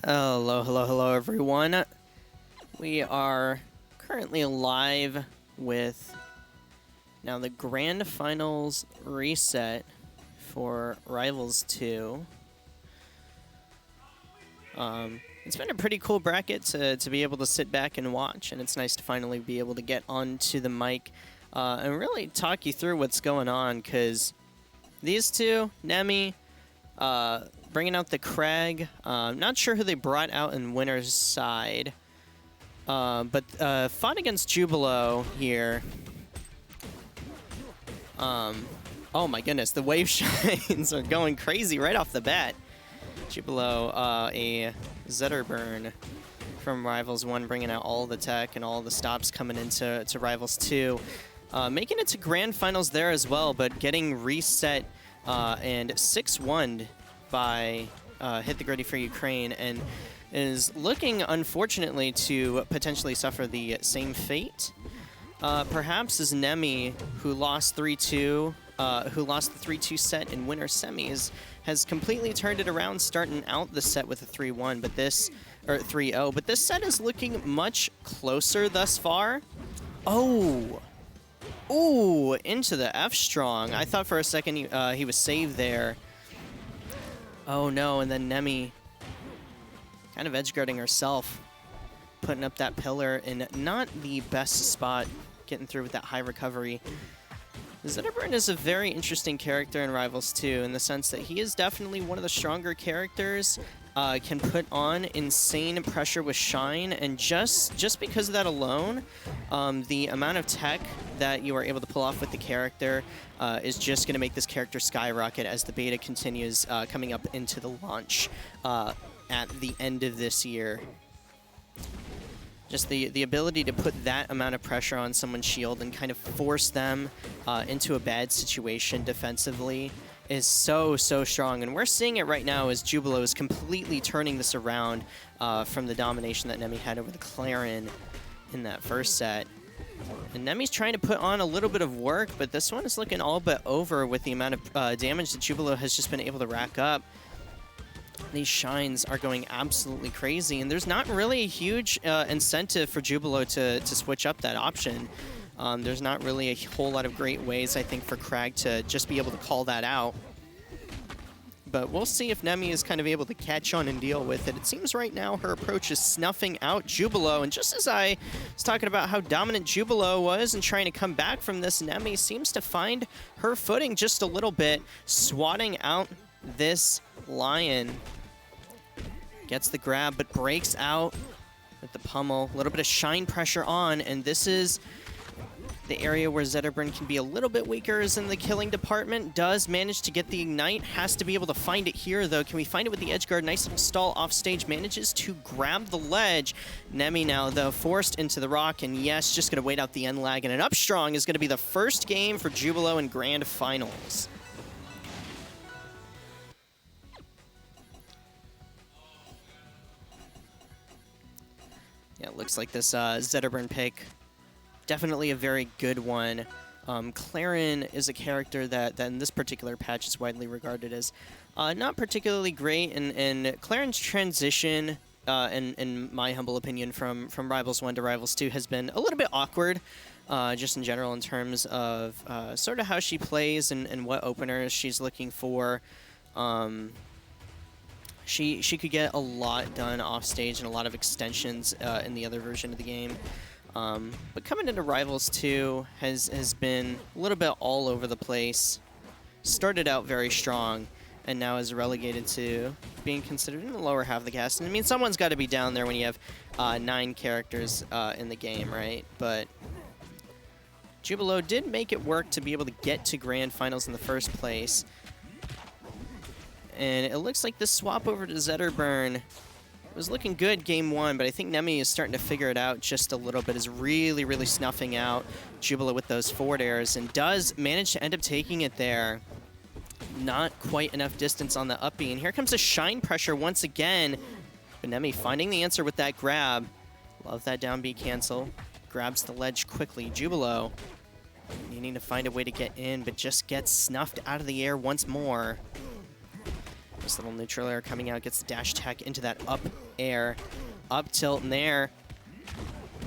Hello, everyone. We are currently live with now the Grand Finals reset for Rivals 2. It's been a pretty cool bracket to be able to sit back and watch, and it's nice to finally be able to get onto the mic and really talk you through what's going on, because these two, Nemmy, bringing out the Kragg. Not sure who they brought out in winner's side, but fought against Jubilo here. Oh my goodness, the wave shines are going crazy right off the bat. Jubilo, a Zetterburn from Rivals 1, bringing out all the tech and all the stops coming into Rivals 2. Making it to Grand Finals there as well, but getting reset and 6-1'd by Hit the Gritty for Ukraine, and is looking, unfortunately, to potentially suffer the same fate. Perhaps as Nemmy, who lost 3-2, who lost the 3-2 set in winter semis, has completely turned it around, starting out the set with a 3-1, but this, or 3-0, but this set is looking much closer thus far. Oh! Ooh, into the F-strong. I thought for a second he was saved there. Oh no, and then Nemmy kind of edgeguarding herself, putting up that pillar in not the best spot, getting through with that high recovery. Zetterburn is a very interesting character in Rivals 2 in the sense that he is definitely one of the stronger characters, can put on insane pressure with Shine, and just because of that alone, the amount of tech that you are able to pull off with the character is just going to make this character skyrocket as the beta continues coming up into the launch at the end of this year. Just the ability to put that amount of pressure on someone's shield and kind of force them into a bad situation defensively is so strong. And we're seeing it right now as Jubilo is completely turning this around from the domination that Nemmy had over the Clairen in that first set. And Nemmy's trying to put on a little bit of work, but this one is looking all but over with the amount of damage that Jubilo has just been able to rack up. These shines are going absolutely crazy, and there's not really a huge incentive for Jubilo to switch up that option. There's not really a whole lot of great ways, I think, for Kragg to just be able to call that out. But we'll see if Nemmy is kind of able to catch on and deal with it. It seems right now her approach is snuffing out Jubilo, and just as I was talking about how dominant Jubilo was and trying to come back from this, Nemmy seems to find her footing just a little bit, swatting out this Lion. Gets the grab, but breaks out with the pummel. A little bit of shine pressure on, and this is the area where Zetterburn can be a little bit weaker is in the killing department. Does manage to get the ignite. Has to be able to find it here, though. Can we find it with the edge guard? Nice little stall off stage. Manages to grab the ledge. Nemmy now, though, forced into the rock, and yes, just going to wait out the end lag. And an up strong is going to be the first game for Jubilo in Grand Finals. Yeah, it looks like this Zetterburn pick, definitely a very good one. Clairen is a character that in this particular patch is widely regarded as not particularly great, and Clairen's transition, in my humble opinion, from Rivals 1 to Rivals 2 has been a little bit awkward, just in general in terms of sort of how she plays and what openers she's looking for. She could get a lot done off stage and a lot of extensions in the other version of the game. But coming into Rivals 2 has been a little bit all over the place. Started out very strong, and now is relegated to being considered in the lower half of the cast. And I mean, someone's got to be down there when you have 9 characters in the game, right? But Jubilo did make it work to be able to get to Grand Finals in the first place. And it looks like this swap over to Zetterburn was looking good game 1, but I think Nemmy is starting to figure it out just a little bit, is really snuffing out Jubilo with those forward airs, and does manage to end up taking it there. Not quite enough distance on the up B, and here comes a shine pressure once again. But Nemmy finding the answer with that grab. Love that down B cancel. Grabs the ledge quickly. Jubilo needing to find a way to get in, but just gets snuffed out of the air once more. This little neutral air coming out, gets the dash tech into that up air. Up tilt in there.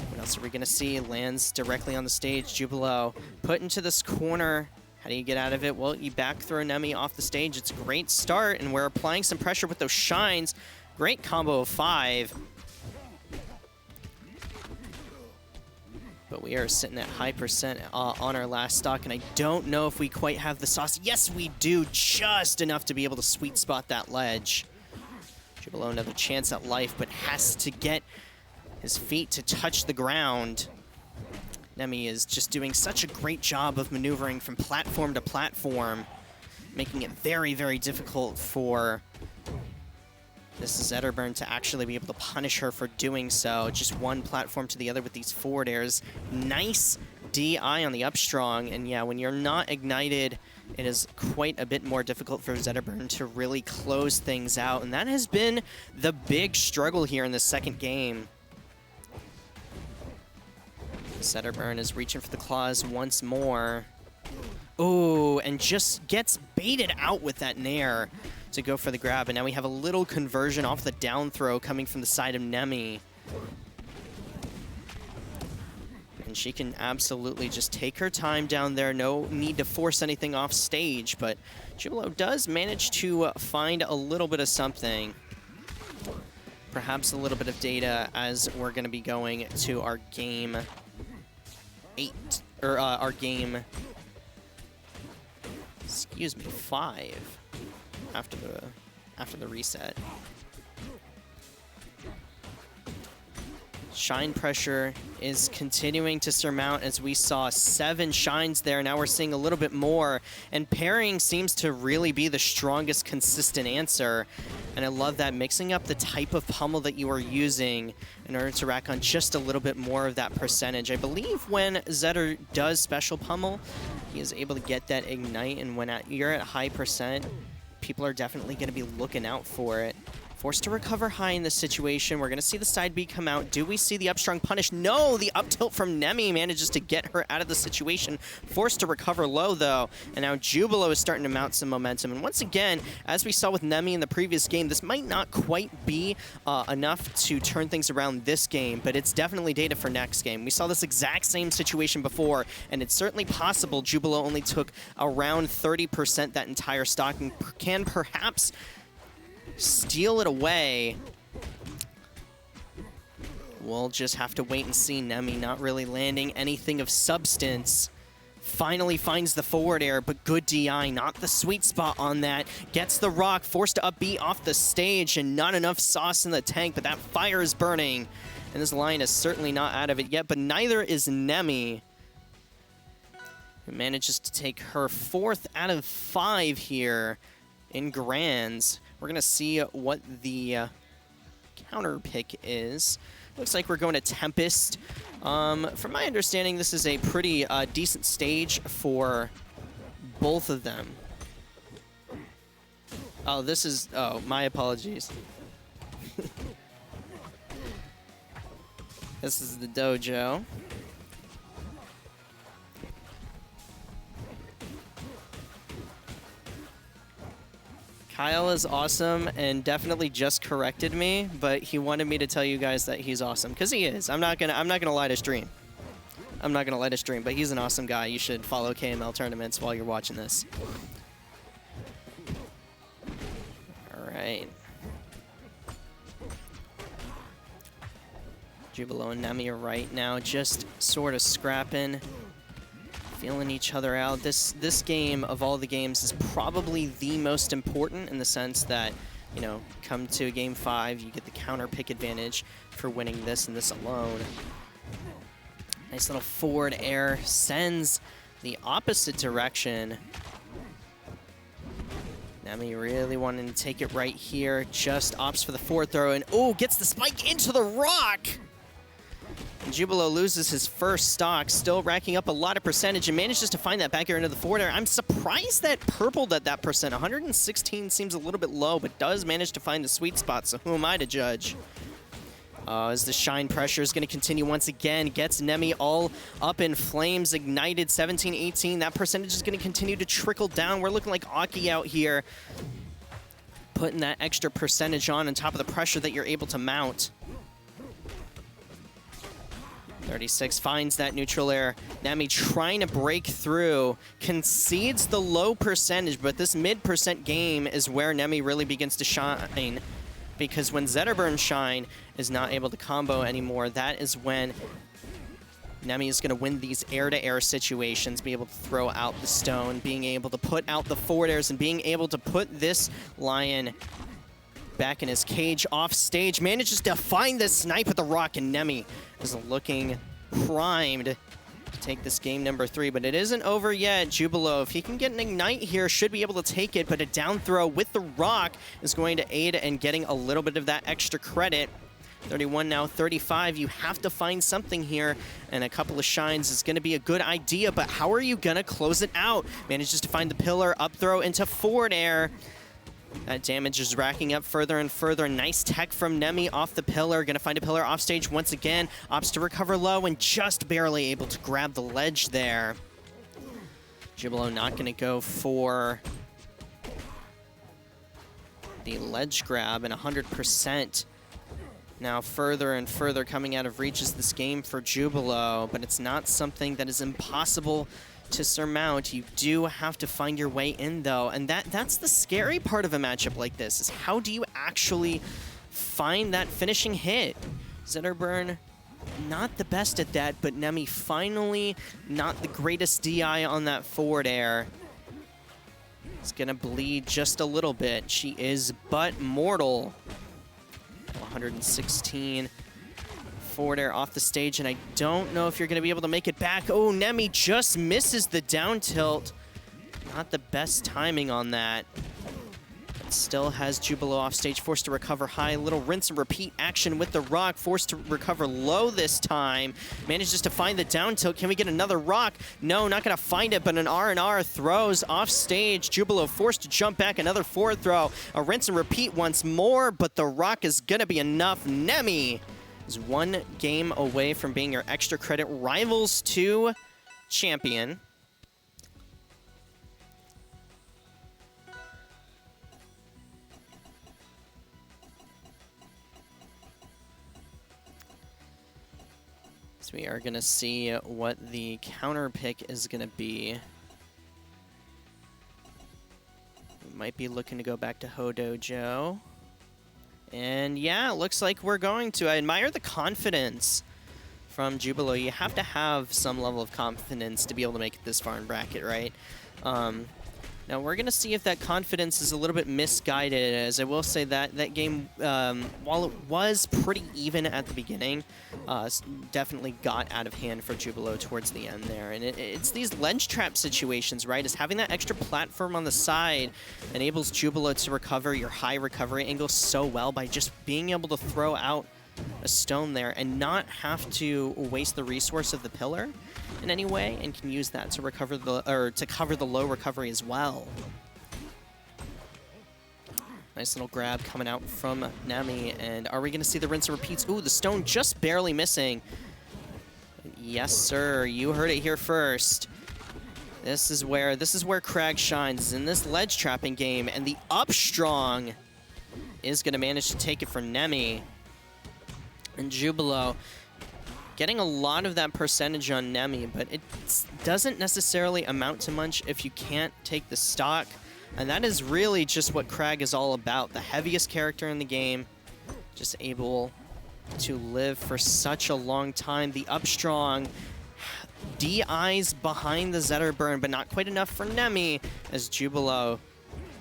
What else are we going to see? Lands directly on the stage. Jubilo put into this corner. How do you get out of it? Well, you back throw Nemmy off the stage. It's a great start, and we're applying some pressure with those shines. Great combo of 5. But we are sitting at high percent on our last stock, and I don't know if we quite have the sauce. Yes, we do, just enough to be able to sweet spot that ledge. Jubilo another chance at life, but has to get his feet to touch the ground. Nemmy is just doing such a great job of maneuvering from platform to platform, making it very, very difficult for this Zetterburn to actually be able to punish her for doing so. Just one platform to the other with these forward airs. Nice DI on the up strong, and yeah, when you're not ignited, it is quite a bit more difficult for Zetterburn to really close things out, and that has been the big struggle here in the second game. Zetterburn is reaching for the claws once more. Oh, and just gets baited out with that nair to go for the grab, and now we have a little conversion off the down throw coming from the side of Nemmy. And she can absolutely just take her time down there, no need to force anything off stage, but Jubilo does manage to find a little bit of something. Perhaps a little bit of data as we're going to be going to our game 8, or our game, excuse me, 5 after the reset. Shine pressure is continuing to surmount as we saw 7 shines there. Now we're seeing a little bit more, and pairing seems to really be the strongest consistent answer. And I love that, mixing up the type of pummel that you are using in order to rack on just a little bit more of that percentage. I believe when Zetter does special pummel, he is able to get that ignite, and when you're at high percent, people are definitely going to be looking out for it. Forced to recover high in this situation. We're going to see the side B come out. Do we see the up strong punish? No! The up tilt from Nemmy manages to get her out of the situation. Forced to recover low, though. And now Jubilo is starting to mount some momentum. And once again, as we saw with Nemmy in the previous game, this might not quite be enough to turn things around this game, but it's definitely data for next game. We saw this exact same situation before, and it's certainly possible Jubilo only took around 30% that entire stock and can perhaps steal it away. We'll just have to wait and see. Nemmy not really landing anything of substance. Finally finds the forward air, but good DI, not the sweet spot on that. Gets the rock, forced to up B off the stage, and not enough sauce in the tank, but that fire is burning. And this line is certainly not out of it yet, but neither is Nemmy, who manages to take her 4th out of 5 here in Grands. We're going to see what the counter pick is. Looks like we're going to Tempest. From my understanding, this is a pretty decent stage for both of them. Oh, this is... Oh, my apologies. This is the dojo. Kyle is awesome and definitely just corrected me, but he wanted me to tell you guys that he's awesome, because he is. I'm not gonna lie to stream. I'm not gonna let it stream, but he's an awesome guy. You should follow KML tournaments while you're watching this. All right. Jubilo and Nemmy are right now just sort of scrapping, feeling each other out. This game, of all the games, is probably the most important in the sense that, you know, come to game 5, you get the counter pick advantage for winning this and this alone. Nice little forward air, sends the opposite direction. Nemmy really wanting to take it right here, just opts for the forward throw, and oh, gets the spike into the rock! And Jubilo loses his first stock, still racking up a lot of percentage, and manages to find that back air into the forward air. I'm surprised that purpled at that percent. 116 seems a little bit low, but does manage to find the sweet spot, so who am I to judge? As the shine pressure is going to continue once again, gets Nemmy all up in flames, ignited 17-18. That percentage is going to continue to trickle down. We're looking like Aki out here. putting that extra percentage on top of the pressure that you're able to mount. 36 finds that neutral air. Nemmy trying to break through, concedes the low percentage, but this mid% game is where Nemmy really begins to shine, because when Zetterburn Shine is not able to combo anymore, that is when Nemmy is going to win these air-to-air situations, be able to throw out the stone, being able to put out the forward airs, and being able to put this Lion back in his cage off stage. Manages to find the snipe at the rock, and Nemmy is looking primed to take this game number 3, but it isn't over yet. Jubilo, if he can get an ignite here, should be able to take it, but a down throw with the rock is going to aid in getting a little bit of that extra credit. 31 now, 35. You have to find something here, and a couple of shines is going to be a good idea, but how are you going to close it out? Manages to find the pillar, up throw into forward air. That damage is racking up further and further. Nice tech from Nemmy off the pillar. Going to find a pillar off stage once again. Opts to recover low and just barely able to grab the ledge there. Jubilo not going to go for the ledge grab, and 100%. Now further and further coming out of reach is this game for Jubilo, but it's not something that is impossible to surmount. You do have to find your way in, though, and that's the scary part of a matchup like this, is how do you actually find that finishing hit? Zetterburn, not the best at that, but Nemmy finally not the greatest DI on that forward air. It's gonna bleed just a little bit. She is but mortal. 116. Forward air off the stage, and I don't know if you're going to be able to make it back. Oh, Nemmy just misses the down tilt. Not the best timing on that. But still has Jubilo off stage, forced to recover high. Little rinse and repeat action with the rock, forced to recover low this time. Manages to find the down tilt. Can we get another rock? No, not going to find it, but an R&R throws off stage. Jubilo forced to jump back, another forward throw. A rinse and repeat once more, but the rock is going to be enough. Nemmy is one game away from being your extra credit Rivals 2 champion. So we are going to see what the counter pick is going to be. We might be looking to go back to Hodojo. And yeah, it looks like we're going to. I admire the confidence from Jubilo. You have to have some level of confidence to be able to make it this far in bracket, right? Now we're going to see if that confidence is a little bit misguided, as I will say that that game, while it was pretty even at the beginning, definitely got out of hand for Jubilo towards the end there. And it's these ledge trap situations, right? Is having that extra platform on the side enables Jubilo to recover your high recovery angle so well by just being able to throw out a stone there and not have to waste the resource of the pillar in any way, and can use that to recover to cover the low recovery as well. Nice little grab coming out from Nemmy, and are we going to see the rinse and repeats? Ooh, the stone just barely missing. Yes, sir. You heard it here first. This is where Kragg shines, in this ledge trapping game, and the up strong is going to manage to take it from Nemmy. And Jubilo getting a lot of that percentage on Nemmy, but it doesn't necessarily amount to much if you can't take the stock. And that is really just what Kragg is all about. The heaviest character in the game, just able to live for such a long time. The up strong DIs behind the Zetterburn, but not quite enough for Nemmy, as Jubilo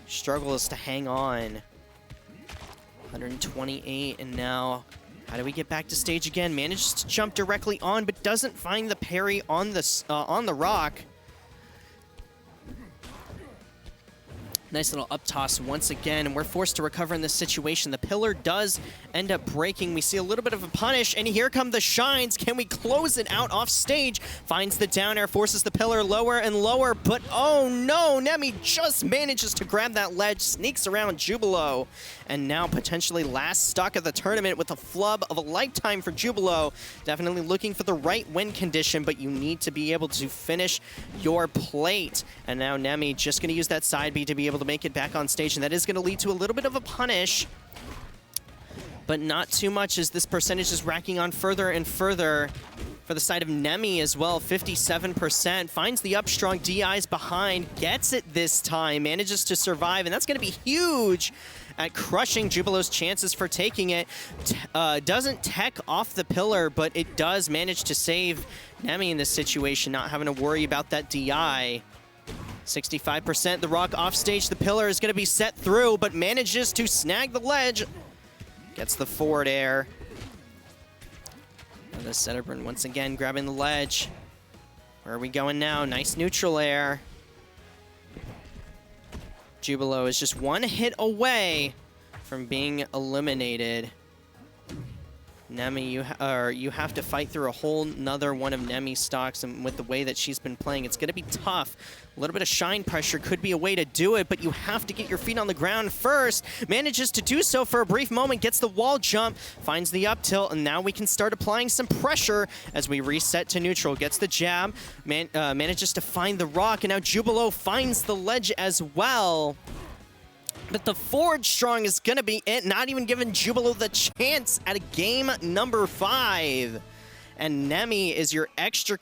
struggles to hang on. 128, and now how do we get back to stage again? Manages to jump directly on, but doesn't find the parry on the rock. Nice little up toss once again, and we're forced to recover in this situation. The pillar does end up breaking. We see a little bit of a punish, and here come the shines. Can we close it out off stage? Finds the down air, forces the pillar lower and lower, but oh no, Nemmy just manages to grab that ledge, sneaks around Jubilo, and now potentially last stock of the tournament with a flub of a lifetime for Jubilo. Definitely looking for the right win condition, but you need to be able to finish your plate. And now Nemmy just going to use that side B to be able to to make it back on stage, and that is going to lead to a little bit of a punish. But not too much, as this percentage is racking on further and further for the side of Nemmy as well. 57%, finds the up strong, DIs behind, gets it this time, manages to survive, and that's going to be huge at crushing Jubilo's chances for taking it. Doesn't tech off the pillar, but it does manage to save Nemmy in this situation, not having to worry about that DI. 65%, the rock off stage, the pillar is going to be set through, but manages to snag the ledge. Gets the forward air. And the Zetterburn once again grabbing the ledge. Where are we going now? Nice neutral air. Jubilo is just one hit away from being eliminated. Nemmy, you have to fight through a whole nother one of Nemmy's stocks, and with the way that she's been playing, it's going to be tough. A little bit of shine pressure could be a way to do it, but you have to get your feet on the ground first. Manages to do so for a brief moment, gets the wall jump, finds the up tilt, and now we can start applying some pressure as we reset to neutral. Gets the jab, manages to find the rock, and now Jubilo finds the ledge as well. But the forward strong is going to be it, not even giving Jubilo the chance at a game number 5. And Nemmy is your extra